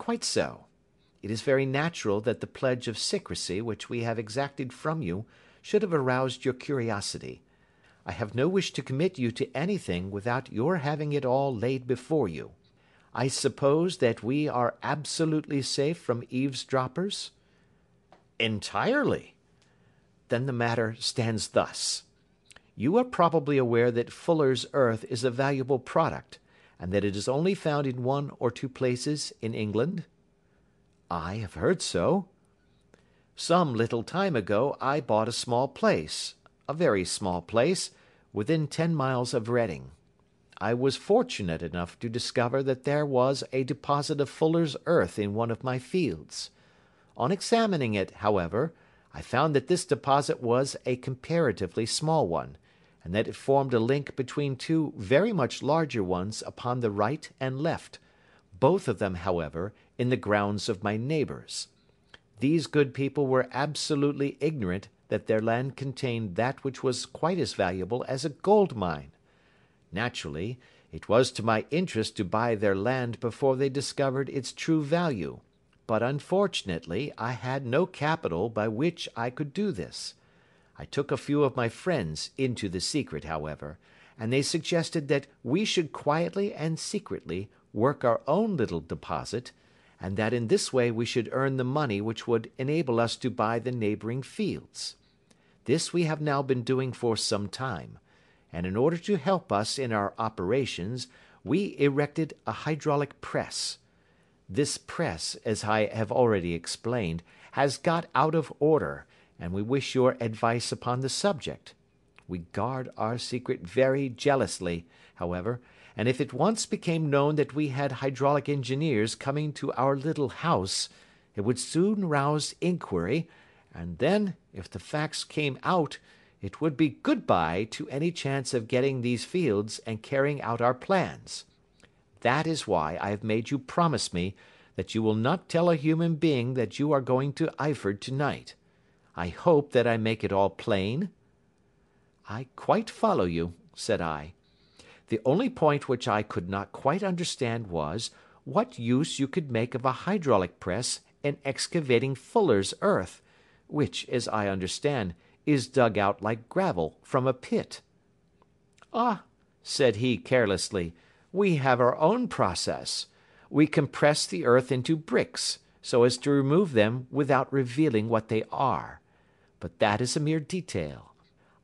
Quite so. It is very natural that the pledge of secrecy which we have exacted from you should have aroused your curiosity. I have no wish to commit you to anything without your having it all laid before you. I suppose that we are absolutely safe from eavesdroppers?" "Entirely." "Then the matter stands thus. You are probably aware that Fuller's earth is a valuable product, and that it is only found in 1 or 2 places in England?" "I have heard so." "Some little time ago I bought a small place, a very small place, within 10 miles of Reading. I was fortunate enough to discover that there was a deposit of Fuller's earth in one of my fields. On examining it, however, I found that this deposit was a comparatively small one, and that it formed a link between 2 very much larger ones upon the right and left, both of them, however, in the grounds of my neighbours. These good people were absolutely ignorant that their land contained that which was quite as valuable as a gold mine. Naturally, it was to my interest to buy their land before they discovered its true value, but unfortunately I had no capital by which I could do this. I took a few of my friends into the secret, however, and they suggested that we should quietly and secretly work our own little deposit, and that in this way we should earn the money which would enable us to buy the neighbouring fields. This we have now been doing for some time, and in order to help us in our operations we erected a hydraulic press. This press, as I have already explained, has got out of order, and we wish your advice upon the subject. We guard our secret very jealously, however, and if it once became known that we had hydraulic engineers coming to our little house, it would soon rouse inquiry, and then, if the facts came out, it would be good-bye to any chance of getting these fields and carrying out our plans. That is why I have made you promise me that you will not tell a human being that you are going to Eyford tonight. I hope that I make it all plain?" "I quite follow you," said I. "The only point which I could not quite understand was, what use you could make of a hydraulic press in excavating Fuller's earth, which, as I understand, is dug out like gravel from a pit." "Ah," said he carelessly, "we have our own process. We compress the earth into bricks, so as to remove them without revealing what they are. But that is a mere detail.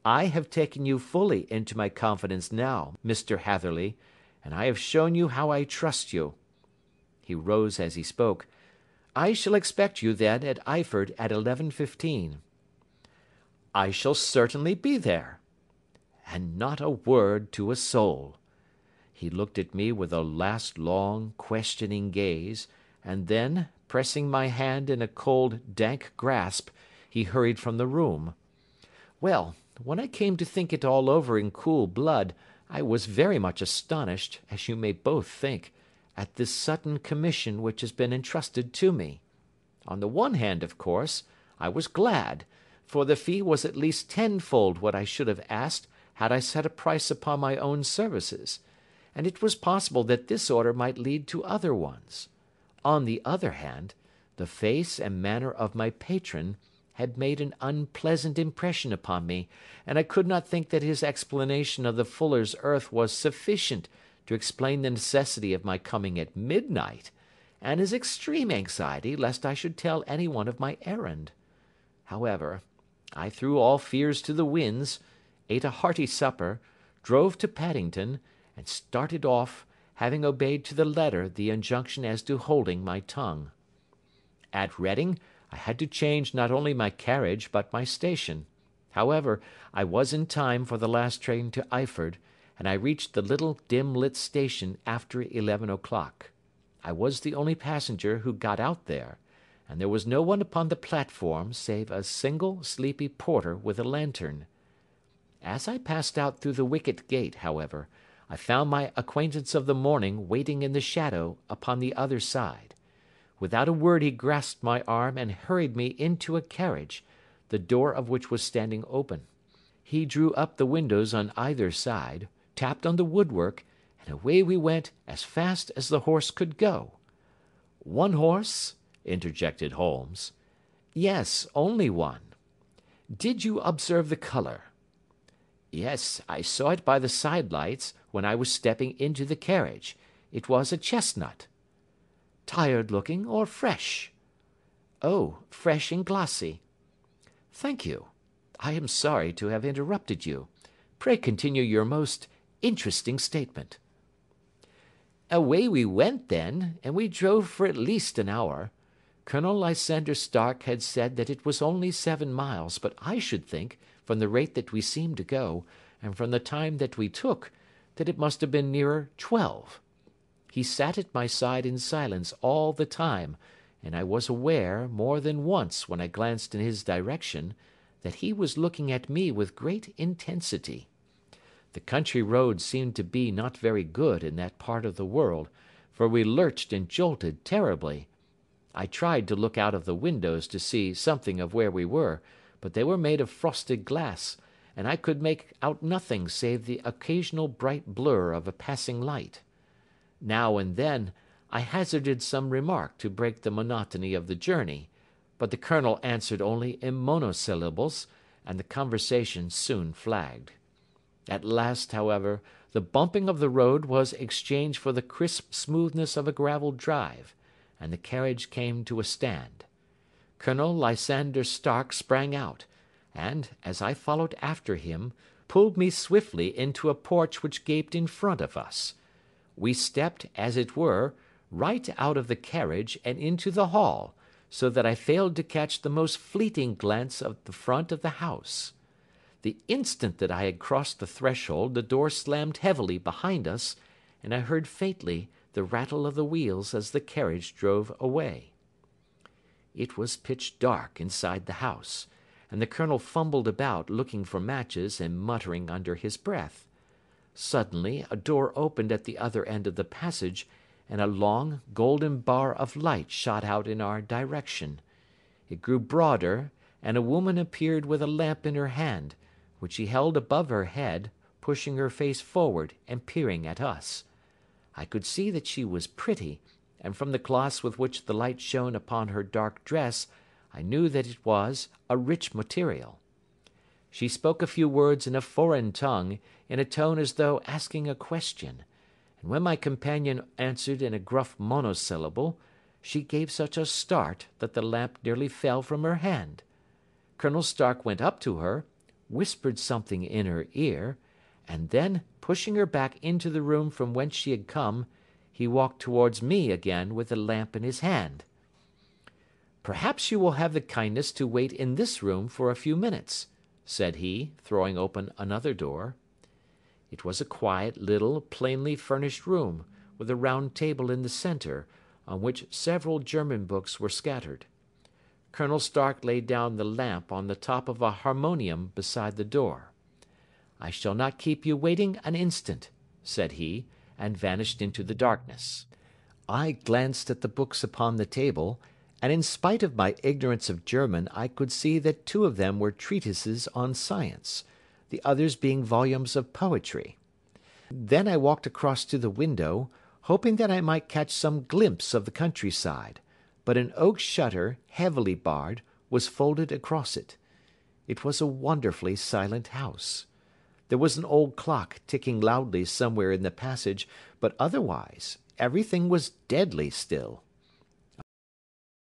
I have taken you fully into my confidence now, Mr. Hatherley, and I have shown you how I trust you." He rose as he spoke. "I shall expect you, then, at Eyford at 11:15. "I shall certainly be there." "And not a word to a soul." He looked at me with a last long, questioning gaze, and then, pressing my hand in a cold, dank grasp, he hurried from the room. Well, when I came to think it all over in cool blood, I was very much astonished, as you may both think, at this sudden commission which has been entrusted to me. On the one hand, of course, I was glad, for the fee was at least tenfold what I should have asked had I set a price upon my own services, and it was possible that this order might lead to other ones. On the other hand, the face and manner of my patron had made an unpleasant impression upon me, and I could not think that his explanation of the Fuller's earth was sufficient to explain the necessity of my coming at midnight, and his extreme anxiety lest I should tell any one of my errand. However, I threw all fears to the winds, ate a hearty supper, drove to Paddington, and started off, having obeyed to the letter the injunction as to holding my tongue. At Reading I had to change not only my carriage but my station. However, I was in time for the last train to Eyford, and I reached the little dim-lit station after 11 o'clock. I was the only passenger who got out there, and there was no one upon the platform save a single sleepy porter with a lantern. As I passed out through the wicket gate, however, I found my acquaintance of the morning waiting in the shadow upon the other side. Without a word he grasped my arm and hurried me into a carriage, the door of which was standing open. He drew up the windows on either side, tapped on the woodwork, and away we went as fast as the horse could go. "One horse?" interjected Holmes. "Yes, only one." "Did you observe the colour?" "Yes, I saw it by the side lights when I was stepping into the carriage. It was a chestnut." "Tired looking or fresh?" "Oh, fresh and glossy." "Thank you. I am sorry to have interrupted you. Pray continue your most interesting statement." "Away we went then, and we drove for at least an hour. Colonel Lysander Stark had said that it was only 7 miles, but I should think, from the rate that we seemed to go, and from the time that we took, that it must have been nearer 12. He sat at my side in silence all the time, and I was aware, more than once when I glanced in his direction, that he was looking at me with great intensity. The country roads seemed to be not very good in that part of the world, for we lurched and jolted terribly. I tried to look out of the windows to see something of where we were, but they were made of frosted glass, and I could make out nothing save the occasional bright blur of a passing light. Now and then I hazarded some remark to break the monotony of the journey, but the colonel answered only in monosyllables, and the conversation soon flagged. At last, however, the bumping of the road was exchanged for the crisp smoothness of a gravel drive, and the carriage came to a stand. Colonel Lysander Stark sprang out, and, as I followed after him, pulled me swiftly into a porch which gaped in front of us. We stepped, as it were, right out of the carriage and into the hall, so that I failed to catch the most fleeting glance of the front of the house. The instant that I had crossed the threshold the door slammed heavily behind us, and I heard faintly the rattle of the wheels as the carriage drove away. It was pitch dark inside the house, and the colonel fumbled about looking for matches and muttering under his breath. Suddenly a door opened at the other end of the passage, and a long, golden bar of light shot out in our direction. It grew broader, and a woman appeared with a lamp in her hand, which she held above her head, pushing her face forward and peering at us. I could see that she was pretty, and from the gloss with which the light shone upon her dark dress, I knew that it was a rich material. She spoke a few words in a foreign tongue, in a tone as though asking a question, and when my companion answered in a gruff monosyllable, she gave such a start that the lamp nearly fell from her hand. Colonel Stark went up to her, whispered something in her ear, and then, pushing her back into the room from whence she had come, he walked towards me again with the lamp in his hand. "Perhaps you will have the kindness to wait in this room for a few minutes," said he, throwing open another door. It was a quiet, little, plainly furnished room, with a round table in the centre, on which several German books were scattered. Colonel Stark laid down the lamp on the top of a harmonium beside the door. "I shall not keep you waiting an instant," said he, and vanished into the darkness. I glanced at the books upon the table, and in spite of my ignorance of German I could see that 2 of them were treatises on science, the others being volumes of poetry. Then I walked across to the window, hoping that I might catch some glimpse of the countryside, but an oak shutter, heavily barred, was folded across it. It was a wonderfully silent house. There was an old clock ticking loudly somewhere in the passage, but otherwise everything was deadly still.